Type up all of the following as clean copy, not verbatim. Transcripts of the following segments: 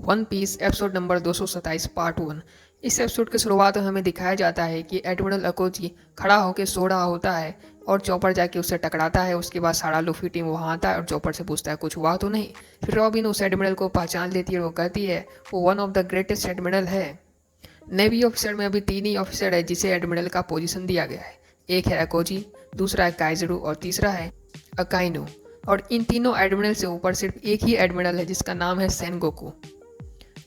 One Piece episode number 227 part 1। इस episode की शुरुआत में हमें दिखाया जाता है कि एडमिरल अकोजी खड़ा होकर सो रहा होता है और चॉपर जाके उससे टकराता है। उसके बाद सारा लूफी टीम वहाँ आता है और चॉपर से पूछता है कुछ हुआ तो नहीं। फिर रॉबिन उस एडमिरल को पहचान लेती है और वो कहती है वो one of the greatest admiral है। नेवी ऑफिसर में अभी 3 ही ऑफिसर है जिसे एडमिरल का पोजीशन दिया गया है। एक है अकोजी, दूसरा है काइजरू और तीसरा है अकाइनो। और इन तीनों एडमिरल से ऊपर सिर्फ एक ही एडमिरल है जिसका नाम है सेनगोकू।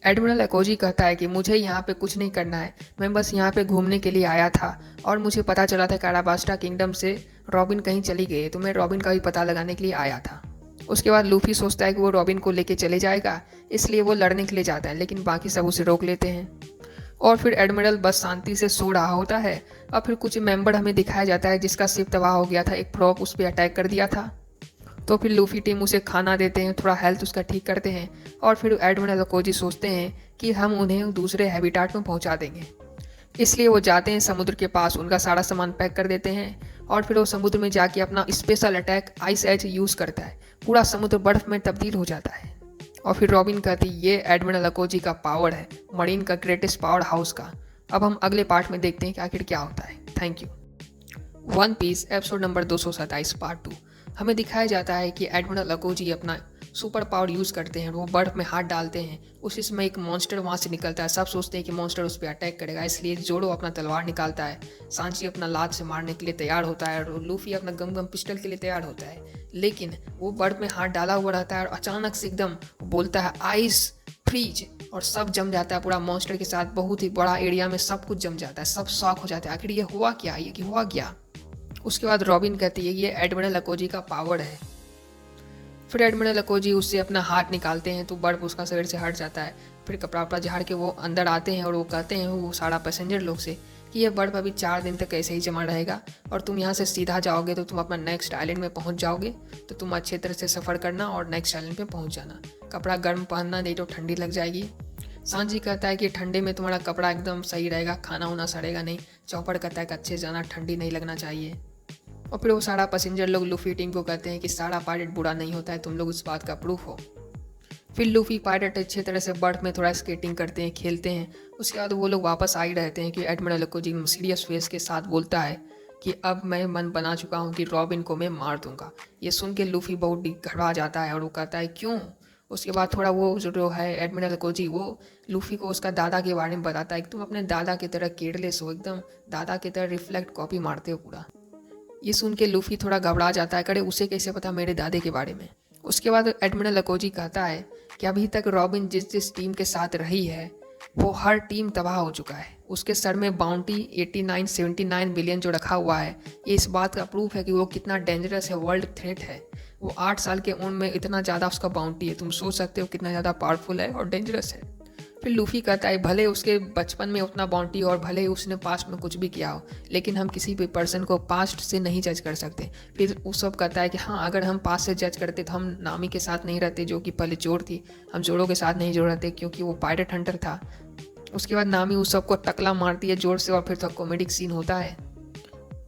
एडमिरल अकोजी कहता है कि मुझे यहाँ पे कुछ नहीं करना है, मैं बस यहाँ पे घूमने के लिए आया था और मुझे पता चला था काराबास्टा किंगडम से रॉबिन कहीं चली गई है, तो मैं रॉबिन का भी पता लगाने के लिए आया था। उसके बाद लूफी सोचता है कि वो रॉबिन को लेके चले जाएगा, इसलिए वो लड़ने के लिए जाता है, लेकिन बाकी सब उसे रोक लेते हैं। और फिर एडमिरल बस शांति से सो रहा होता है और फिर कुछ मेंबर हमें दिखाया जाता है जिसका शिप तबाह हो गया था, एक फ्रॉग उस पर अटैक कर दिया था। तो फिर लूफी टीम उसे खाना देते हैं, थोड़ा हेल्थ उसका ठीक करते हैं और फिर एडमिरल अकोजी सोचते हैं कि हम उन्हें दूसरे हैबिटाट में पहुंचा देंगे। इसलिए वो जाते हैं समुद्र के पास, उनका सारा सामान पैक कर देते हैं और फिर वो समुद्र में जाके अपना special attack ice age use करता है। पूरा समुद्र बर्फ़ में तब्दील हो जाता है। और फिर रॉबिन कहती ये एडमिरल अकोजी का पावर है, मरीन का ग्रेटेस्ट पावर हाउस का। अब हम अगले पार्ट में देखते हैं कि आखिर क्या होता है। Thank you. One Piece episode number 227 part 2। हमें दिखाया जाता है कि एडमिरल अकोजी अपना सुपर पावर यूज़ करते हैं, वो बर्फ़ में हाथ डालते हैं। उसी समय एक मॉन्स्टर वहाँ से निकलता है। सब सोचते हैं कि मॉन्स्टर उस पर अटैक करेगा, इसलिए जोड़ो अपना तलवार निकालता है। सांची अपना लात से मारने के लिए तैयार होता है और लूफी अपना गम गम पिस्टल के लिए तैयार होता है। लेकिन वो बर्फ़ में हाथ डाला हुआ रहता है और अचानक से एकदम बोलता है आइस फ्रीज, और सब जम जाता है पूरा मॉन्स्टर के साथ। बहुत ही बड़ा एरिया में सब कुछ जम जाता है, सब शॉक हो जाते हैं आखिर ये हुआ क्या, ये हुआ क्या। उसके बाद रॉबिन कहती है ये एडमिरल अकोजी का पावर है। फिर एडमिरल अकोजी उससे अपना हाथ निकालते हैं तो बर्फ उसका शरीर से हट जाता है। फिर कपड़ा वपड़ा झाड़ के वो अंदर आते हैं और वो कहते हैं वो सारा पैसेंजर लोग से कि ये बर्फ़ अभी 4 दिन तक ऐसे ही जमा रहेगा और तुम यहाँ से सीधा जाओगे तो तुम अपना नेक्स्ट आइलैंड में पहुँच जाओगे। तो तुम अच्छे तरह से सफ़र करना और नेक्स्ट आइलैंड पे पहुँच जाना। कपड़ा गर्म पहनना, नहीं तो ठंडी लग जाएगी। सांची कहता है कि ठंडे में तुम्हारा कपड़ा एकदम सही रहेगा, खाना वाना सड़ेगा नहीं। चौपर कहता है कि अच्छे जाना, ठंडी नहीं लगना चाहिए। और फिर वो सारा पैसेंजर लोग लूफी टीम को कहते हैं कि सारा पायलट बुरा नहीं होता है, तुम लोग उस बात का प्रूफ हो। फिर लूफी पायलट अच्छे तरह से बर्फ में थोड़ा स्केटिंग करते हैं, खेलते हैं। उसके बाद वो लोग वापस आ ही रहते हैं कि एडमिरल अकोजी सीरियस फेस के साथ बोलता है कि अब मैं मन बना चुका हूँ कि रॉबिन को मैं मार दूंगा। ये सुन के लूफी बहुत घबरा जाता है और वो कहता है क्यों। उसके बाद थोड़ा वो जो है एडमिरल अकोजी वो लूफी को उसका दादा के बारे में बताता है कि तुम अपने दादा की तरह केयरलेस हो, एकदम दादा की तरह रिफ्लेक्ट कॉपी मारते हो पूरा। ये सुन के लूफी थोड़ा घबरा जाता है, करे उसे कैसे पता मेरे दादे के बारे में। उसके बाद एडमिरल अकोजी कहता है कि अभी तक रॉबिन जिस जिस टीम के साथ रही है वो हर टीम तबाह हो चुका है। उसके सर में बाउंटी 79 बिलियन जो रखा हुआ है, ये इस बात का प्रूफ है कि वो कितना डेंजरस है, वर्ल्ड थ्रेट है। वो 8 साल के उम्र में इतना ज़्यादा उसका बाउंटी है, तुम सोच सकते हो कितना ज़्यादा पावरफुल है और डेंजरस है। फिर लूफी कहता है भले उसके बचपन में उतना बाउंटी और भले ही उसने पास्ट में कुछ भी किया हो, लेकिन हम किसी भी पर्सन को पास्ट से नहीं जज कर सकते। फिर वो सब कहता है कि हाँ अगर हम पास्ट से जज करते तो हम नामी के साथ नहीं रहते जो कि पहले चोर थी, हम चोरों के साथ नहीं जोड़ रहते क्योंकि वो पायरेट हंटर था। उसके बाद नामी उस सबको टकला मारती है जोर से और फिर तो कॉमेडिक सीन होता है।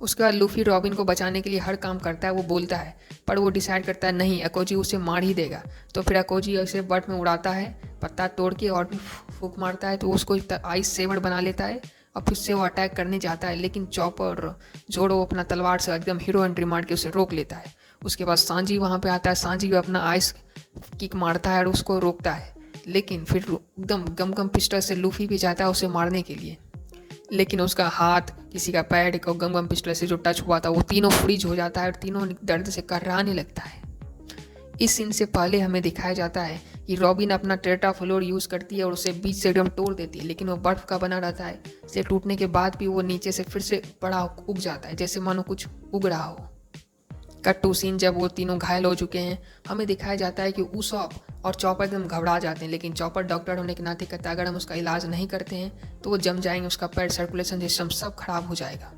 उसके बाद लूफी रॉबिन को बचाने के लिए हर काम करता है, वो बोलता है, पर वो डिसाइड करता है नहीं अकोजी उसे मार ही देगा। तो फिर अकोजी उसे बर्फ में उड़ाता है, पत्ता तोड़ के और भी फूंक मारता है तो उसको आइस सेवर बना लेता है और फिर से वो अटैक करने जाता है। लेकिन चॉपर जोड़ो अपना तलवार से एकदम हीरो एंट्री मार के उसे रोक लेता है। उसके बाद सांजी वहाँ पे आता है, सांजी भी अपना आइस किक मारता है और उसको रोकता है। लेकिन फिर एकदम गम गम पिस्टल से लूफी भी जाता है उसे मारने के लिए, लेकिन उसका हाथ, किसी का पैर और गम गम पिस्टल से जो टच हुआ था वो तीनों फ्रीज हो जाता है और तीनों दर्द से कर्राने लगता है। इस सीन से पहले हमें दिखाया जाता है कि रॉबिन अपना टेट्राफ्लोर यूज़ करती है और उसे बीच से एकदम तोड़ देती है, लेकिन वो बर्फ़ का बना रहता है। इसे टूटने के बाद भी वो नीचे से फिर से बड़ा उग जाता है, जैसे मानो कुछ उग रहा हो। कट टू सीन जब वो तीनों घायल हो चुके हैं, हमें दिखाया जाता है कि उसॉप और चॉपर एकदम घबरा जाते हैं, लेकिन चॉपर डॉक्टर होने के नाते कहता है अगर हम उसका इलाज नहीं करते हैं तो वो जम जाएंगे, उसका पैर सर्कुलेशन सिस्टम सब खराब हो जाएगा।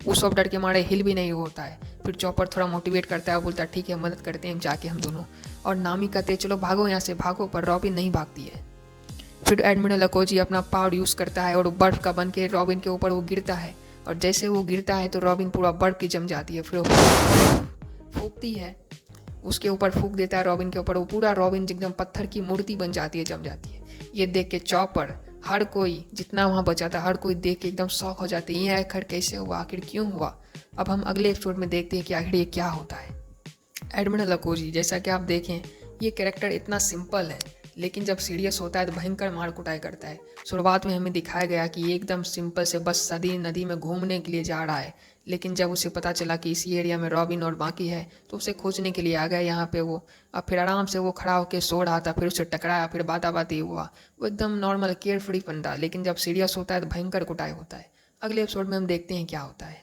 उसॉप डर के मारे हिल भी नहीं होता है। फिर चॉपर थोड़ा मोटिवेट करता है, बोलता है ठीक है मदद करते हैं जाके हम दोनों। और नामी कहते हैं चलो भागो यहाँ से भागो, पर रॉबिन नहीं भागती है। फिर एडमिरल अकोजी अपना पावर यूज़ करता है और बर्फ़ का बन के रॉबिन के ऊपर वो गिरता है और जैसे वो गिरता है तो रॉबिन पूरा बर्फ़ की जम जाती है। फिर वो फूंकती है उसके ऊपर फूंक देता है रॉबिन के ऊपर, वो पूरा रॉबिन एकदम पत्थर की मूर्ति बन जाती है, जम जाती है। ये देख के चॉपर, हर कोई जितना वहाँ बचा था, हर कोई देख के एकदम शॉक हो जाते हैं, ये आखिर कैसे हुआ, आखिर क्यों हुआ। अब हम अगले एपिसोड में देखते हैं कि आखिर ये क्या होता है। एडमिरल अकोजी, जैसा कि आप देखें, ये कैरेक्टर इतना सिंपल है, लेकिन जब सीरियस होता है तो भयंकर मार कुटाई करता है। शुरुआत में हमें दिखाया गया कि ये एकदम सिंपल से बस सदी नदी में घूमने के लिए जा रहा है, लेकिन जब उसे पता चला कि इसी एरिया में रॉबिन और बाकी है तो उसे खोजने के लिए आ गया यहाँ पे वो। अब फिर आराम से वो खड़ा होकर सो रहा था, फिर उसे टकराया, फिर बाता बाती हुआ। वो एकदम नॉर्मल केयर फ्री बंदा, लेकिन जब सीरियस होता है तो भयंकर कुटाई होता है। अगले एपिसोड में हम देखते हैं क्या होता है।